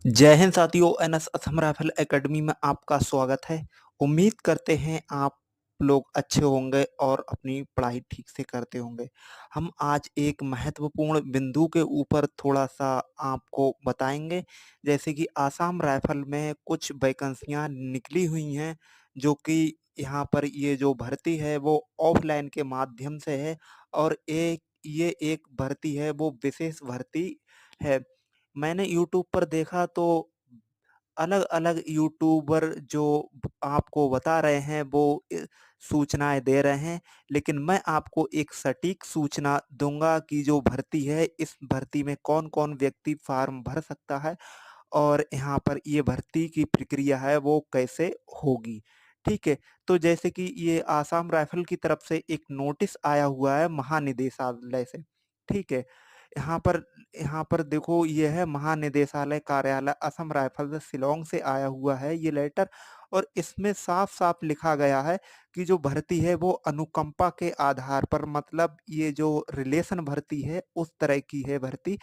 जय हिंद साथियों, NS Assam rifle academy में आपका स्वागत है। उम्मीद करते हैं आप लोग अच्छे होंगे और अपनी पढ़ाई ठीक से करते होंगे। हम आज एक महत्वपूर्ण बिंदु के ऊपर थोड़ा-सा आपको बताएँगे, जैसे कि आसाम राइफल में कुछ वैकेंसियाँ निकली हुई हैं, जो कि यहाँ पर ये जो भर्ती है वो ऑफ़लाइन के माध्यम से है और ये एक भर्ती है वो विशेष भर्ती है। मैंने यूट्यूब पर देखा तो अलग-अलग यूट्यूबर जो आपको बता रहे हैं वो सूचनाएँ दे रहे हैं, लेकिन मैं आपको एक सटीक सूचना दूँगा कि जो भर्ती है, इस भर्ती में कौन-कौन व्यक्ति फ़ॉर्म भर सकता है और यहाँ पर ये भर्ती की प्रक्रिया है वो कैसे होगी, ठीक है? तो जैसे कि ये आसाम राइफ़ल की तरफ से एक नोटिस आया हुआ है महानिदेशालय से, ठीक है? यहाँ पर यहाँ पर देखो ये है महानिदेशालय कार्यालय असम राइफ़ल्स शिलांग से आया हुआ है ये लेटर और इसमें साफ-साफ लिखा गया है कि जो भर्ती है वो अनुकंपा के आधार पर मतलब ये जो रिलेशन भर्ती है उस तरह की है भर्ती।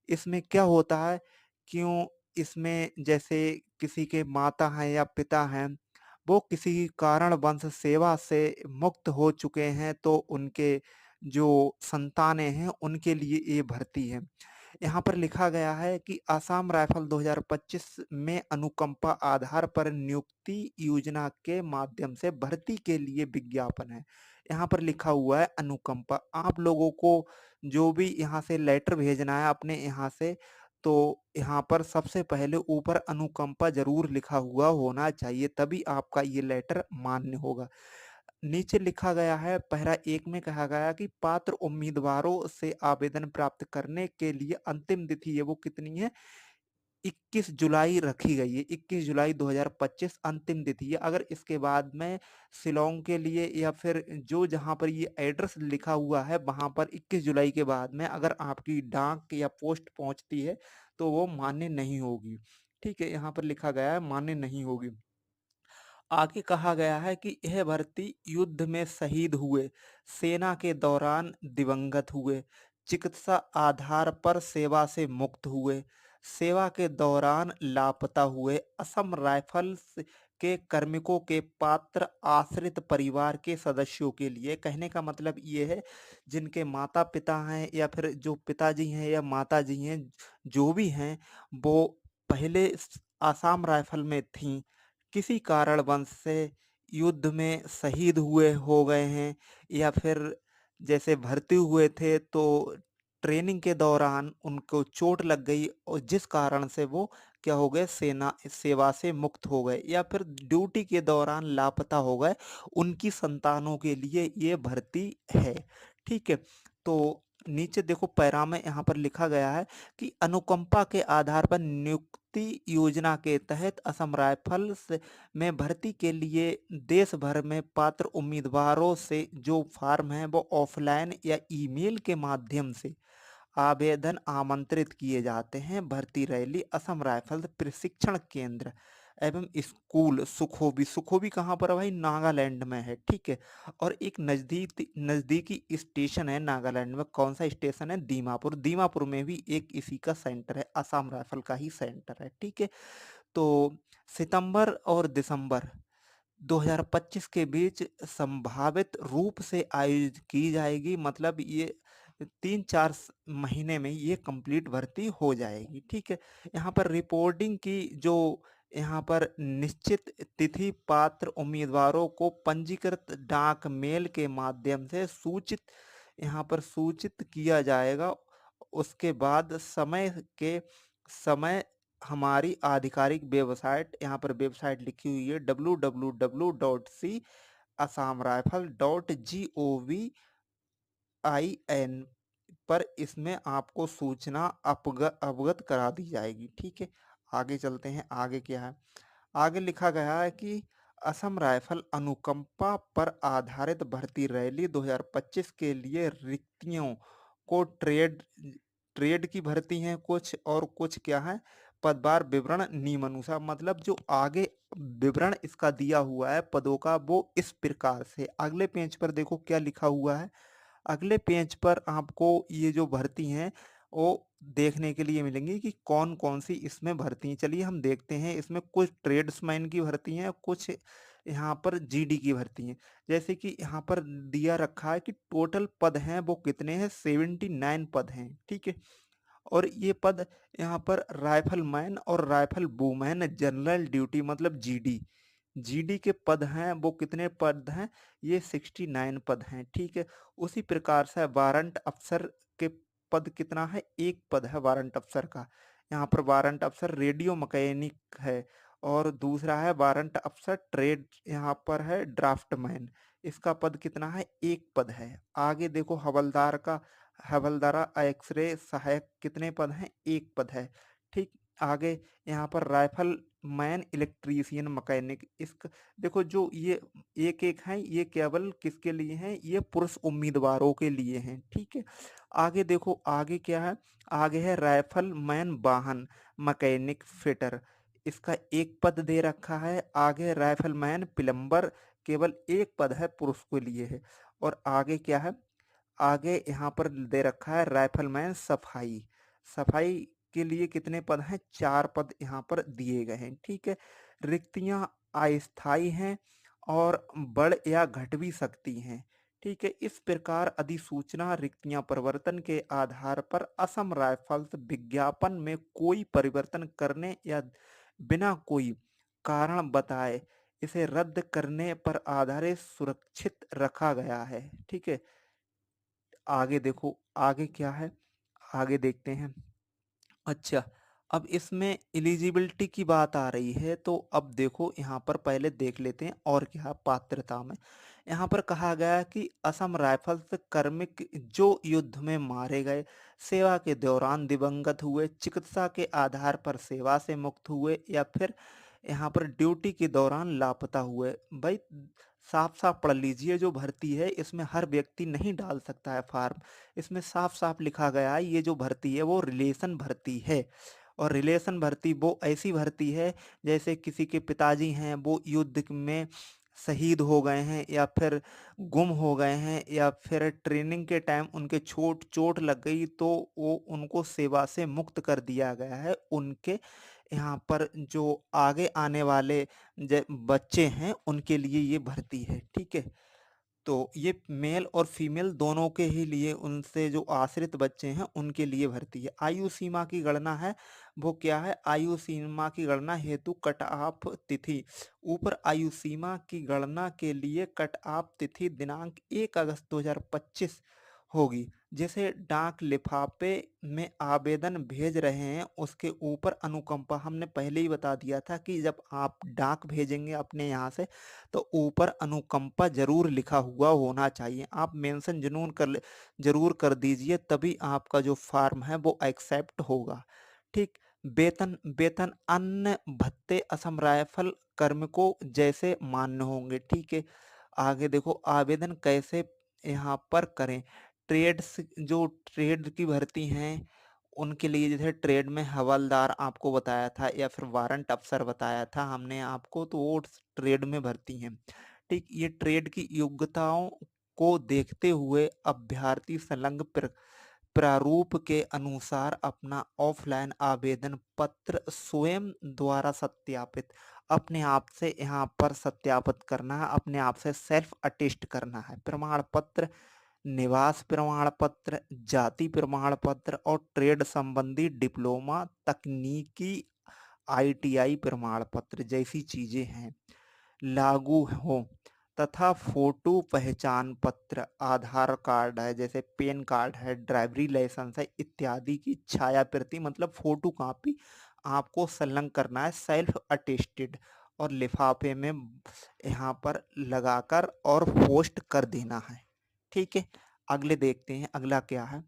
इसमें क्या होता है, क्यों इसमें जैसे किसी के माता हैं या पिता हैं, वो किसी कारणवश सेवा से मुक्त हो चुके हैं, तो उनके जो संतानें हैं, उनके लिए ये भर्ती है। यहाँ पर लिखा गया है कि आसाम राइफल 2025 में अनुकंपा आधार पर नियुक्ति योजना के माध्यम से भर्ती के लिए विज्ञापन है। यहाँ पर लिखा हुआ है अनुकंपा। आप लोगों को जो भी यहाँ से लेटर भेजना है अपने यहाँ से, तो यहाँ पर सबसे पहले ऊपर अनुकंपा ज़रूर लिखा हुआ होना चाहिए, तभी आपका ये लेटर मान्य होगा। नीचे लिखा गया है पैरा 1 में कहा गया कि पात्र उम्मीदवारों से आवेदन प्राप्त करने के लिए अंतिम तिथि है वो कितनी है? 21 जुलाई रखी गई है। 21 जुलाई 2025 अंतिम तिथि है। अगर इसके बाद में शिलांग के लिए या फिर जो जहाँ पर ये एड्रेस लिखा हुआ है वहाँ पर 21 जुलाई के बाद में अगर आपकी डाक या पोस्ट पहुँचती है तो वो मान्य नहीं होगी। ठीक है? यहाँ पर लिखा गया है मान्य नहीं होगी। आगे कहा गया है कि यह भर्ती युद्ध में शहीद हुए, सेना के दौरान दिवंगत हुए, चिकित्सा आधार पर सेवा से मुक्त हुए, सेवा के दौरान लापता हुए, असम राइफल्स के कार्मिकों के पात्र आश्रित परिवार के सदस्यों के लिए कहने का मतलब ये है जिनके माता-पिता हैं या फिर जो पिताजी हैं या माताजी हैं, जो भी हैं वो पहले आसाम राइफल में थीं किसी कारणवश से युद्ध में शहीद हुए हो गए हैं या फिर जैसे भर्ती हुए थे तो ट्रेनिंग के दौरान उनको चोट लग गई और जिस कारण से वो क्या हो गए सेना सेवा से मुक्त हो गए या फिर ड्यूटी के दौरान लापता हो गए उनकी संतानों के लिए ये भर्ती है। ठीक है, तो नीचे देखो पैरा में यहाँ पर लिखा गया है कि अनुकंपा के आधार पर नियुक्ति योजना के तहत असम राइफल्स में भर्ती के लिए देश भर में पात्र उम्मीदवारों से जो फॉर्म है वो ऑफलाइन या ईमेल के माध्यम से आवेदन आमंत्रित किए जाते हैं। भर्ती रैली असम राइफल्स प्रशिक्षण केंद्र एवं स्कूल सुखोबी कहाँ पर है भाई? नागालैंड में है, ठीक है। और एक नज़दीकी स्टेशन है नागालैंड में, कौन सा स्टेशन है? दीमापुर। दीमापुर में भी एक इसी का सेंटर है, असम राइफल का ही सेंटर है, ठीक है। तो सितंबर और दिसंबर 2025 के बीच संभावित रूप से आयोजित की जाएगी, मतलब ये 3-4 महीने में ये कंप्लीट भर्ती हो जाएगी, ठीक है। यहाँ पर रिपोर्टिंग की जो यहाँ पर निश्चित तिथि पात्र उम्मीदवारों को पंजीकृत डाक मेल के माध्यम से सूचित किया जाएगा। उसके बाद समय हमारी आधिकारिक वेबसाइट, यहाँ पर वेबसाइट लिखी हुई है www.asamrifle.gov.in पर इसमें आपको सूचना अवगत करा दी जाएगी, ठीक है। आगे चलते हैं, आगे क्या है? आगे लिखा गया है कि असम राइफल अनुकंपा पर आधारित भर्ती रैली 2025 के लिए रिक्तियों को ट्रेड की भर्ती हैं कुछ और कुछ क्या है पदभार विवरण निम्नानुसार, मतलब जो आगे विवरण इसका दिया हुआ है पदों का वो इस प्रकार से। अगले पेज पर देखो क्या लिखा हुआ है। अगले पेज पर आपको ये जो भर्ती हैं वो देखने के लिए मिलेंगी कि कौन-कौन सी इसमें भर्ती हैं। चलिए हम देखते हैं, इसमें कुछ ट्रेड्समैन की भर्ती हैं, कुछ यहाँ पर जीडी की भर्ती हैं। जैसे कि यहाँ पर दिया रखा है कि टोटल पद हैं वो कितने हैं, 79 पद हैं, ठीक है? और ये पद यहाँ पर राइफलमैन और राइफल वूमेन जनरल ड्यूटी मतलब जीडी, जीडी के पद हैं वो कितने पद हैं, ये 69 पद हैं, ठीक है? उसी प्रकार से वारंट अफसर के पद कितना है, एक पद है वारंट अफसर का। यहाँ पर वारंट अफसर रेडियो मैकेनिक है और दूसरा है वारंट अफसर ट्रेड, यहाँ पर है ड्राफ्टमैन, इसका पद कितना है, एक पद है। आगे देखो हवलदार का, हवलदारा एक्सरे सहायक कितने पद हैं, एक पद है, ठीक? आगे यहाँ पर राइफल मैन इलेक्ट्रीशियन मैकेनिक, इसका देखो जो ये एक एक हैं ये केवल किसके लिए हैं, ये पुरुष उम्मीदवारों के लिए हैं, ठीक है? आगे देखो आगे क्या है, आगे है राइफल मैन वाहन मैकेनिक फिटर, इसका एक पद दे रखा है। आगे राइफल मैन प्लम्बर, केवल एक पद है, पुरुष के लिए है। और आगे क्या है, आगे यहाँ पर दे रखा है राइफलमैन सफाई, सफाई के लिए कितने पद हैं, चार पद यहाँ पर दिए गए हैं, ठीक है? रिक्तियां अस्थायी हैं और बढ़ या घट भी सकती हैं, ठीक है? इस प्रकार अधिसूचना रिक्तियां परिवर्तन के आधार पर असम राइफल्स विज्ञापन में कोई परिवर्तन करने या बिना कोई कारण बताए इसे रद्द करने पर आधारित सुरक्षित रखा गया है, ठीक है? आगे देखो आगे क्या है, आगे देखते हैं। अच्छा, अब इसमें एलिजिबिलिटी की बात आ रही है, तो अब देखो यहाँ पर पहले देख लेते हैं और क्या है पात्रता में। यहाँ पर कहा गया है कि असम राइफल्स कार्मिक जो युद्ध में मारे गए, सेवा के दौरान दिवंगत हुए, चिकित्सा के आधार पर सेवा से मुक्त हुए या फिर यहाँ पर ड्यूटी के दौरान लापता हुए। भाई साफ-साफ पढ़ लीजिए, जो भर्ती है इसमें हर व्यक्ति नहीं डाल सकता है फॉर्म। इसमें साफ-साफ लिखा गया है ये जो भर्ती है वो रिलेशन भर्ती है। और रिलेशन भर्ती वो ऐसी भर्ती है जैसे किसी के पिताजी हैं वो युद्ध में शहीद हो गए हैं या फिर गुम हो गए हैं या फिर ट्रेनिंग के टाइम उनके चोट लग गई तो वो उनको सेवा से मुक्त कर दिया गया है। उनके यहाँ पर जो आगे आने वाले बच्चे हैं उनके लिए ये भर्ती है, ठीक है? तो ये मेल और फीमेल दोनों के ही लिए, उनसे जो आश्रित बच्चे हैं उनके लिए भर्ती है। आयु सीमा की गणना है वो क्या है, आयु सीमा की गणना हेतु कट ऑफ तिथि, ऊपर आयु सीमा की गणना के लिए कट ऑफ तिथि दिनांक 1 अगस्त 2025 होगी। जिसे डाक लिफाफे में आवेदन भेज रहे हैं उसके ऊपर अनुकंपा, हमने पहले ही बता दिया था कि जब आप डाक भेजेंगे अपने यहाँ से तो ऊपर अनुकंपा ज़रूर लिखा हुआ होना चाहिए। आप मेंशन ज़रूर कर दीजिए, तभी आपका जो फ़ॉर्म है वो एक्सेप्ट होगा। ठीक, वेतन वेतन अन्य भत्ते असम राइफल कार्मिकों जैसे मान्य होंगे, ठीक है? आगे देखो आवेदन कैसे यहाँ पर करें। ट्रेड्स, जो ट्रेड की भर्ती हैं उनके लिए जैसे ट्रेड में हवलदार आपको बताया था या फिर वारंट अफसर बताया था हमने आपको, तो वो ट्रेड में भर्ती हैं। ठीक, ये ट्रेड की योग्यताओं को देखते हुए अभ्यर्थी संलग्न प्रारूप के अनुसार अपना ऑफलाइन आवेदन पत्र स्वयं द्वारा सत्यापित, अपने आप से यहाँ पर सत्यापित करना है, अपने आप से सेल्फ अटेस्ट करना है। प्रमाण पत्र, निवास प्रमाण पत्र, जाति प्रमाण पत्र और ट्रेड संबंधी डिप्लोमा, तकनीकी आईटीआई प्रमाण पत्र जैसी चीजें हैं लागू हो, तथा फोटो पहचान पत्र, आधार कार्ड है, जैसे पैन कार्ड है, ड्राइवरी लाइसेंस है इत्यादि की छाया प्रति मतलब फोटो कॉपी आपको संलग्न करना है, सेल्फ अटेस्टेड, और लिफाफे में यहाँ पर लगाकर और पोस्ट कर देना है। ठीक है, अगले देखते हैं अगला क्या है।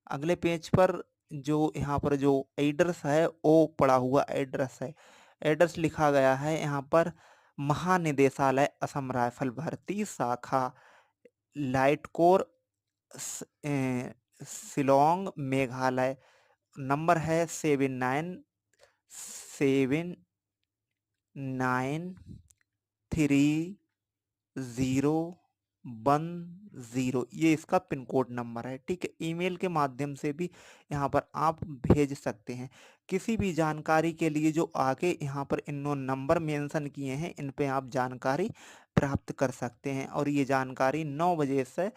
अगले पेज पर जो यहाँ पर जो एड्रेस है वो पड़ा हुआ एड्रेस है, एड्रेस लिखा गया है यहाँ पर महानिदेशालय असम राइफल भर्ती शाखा light core Shillong Meghalaya, number है 797930 10 ये इसका पिन कोड नंबर है, ठीक है? ईमेल के माध्यम से भी यहाँ पर आप भेज सकते हैं। किसी भी जानकारी के लिए जो आगे यहाँ पर इन्होंने नंबर मेंशन किए हैं, इन पे आप जानकारी प्राप्त कर सकते हैं और ये जानकारी 9 बजे से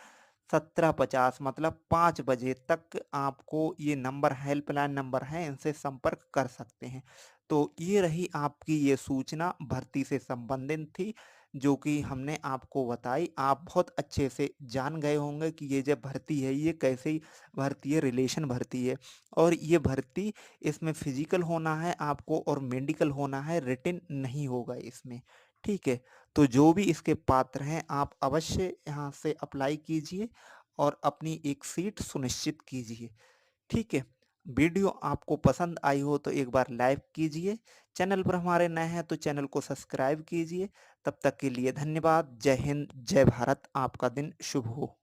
17:50 मतलब 5 बजे तक आपको ये नंबर हेल्पलाइन नंबर है, इनसे संपर्क कर सकते हैं। तो ये रही आपकी ये सूचना भर्ती से संबंधित थी, जो कि हमने आपको बताई। आप बहुत अच्छे से जान गए होंगे कि ये जो भर्ती है, ये कैसी भर्ती है, रिलेशन भर्ती है और ये भर्ती इसमें फिज़िकल होना है आपको और मेडिकल होना है, रिटन नहीं होगा इसमें, ठीक है? तो जो भी इसके पात्र हैं, आप अवश्य यहाँ से अप्लाई कीजिए और अपनी एक सीट सुनिश्चित कीजिए, ठीक है? वीडियो आपको पसंद आई हो तो एक बार लाइक कीजिए, चैनल पर हमारे नए हैं तो चैनल को सब्सक्राइब कीजिए। तब तक के लिए धन्यवाद। जय हिंद, जय भारत, आपका दिन शुभ हो।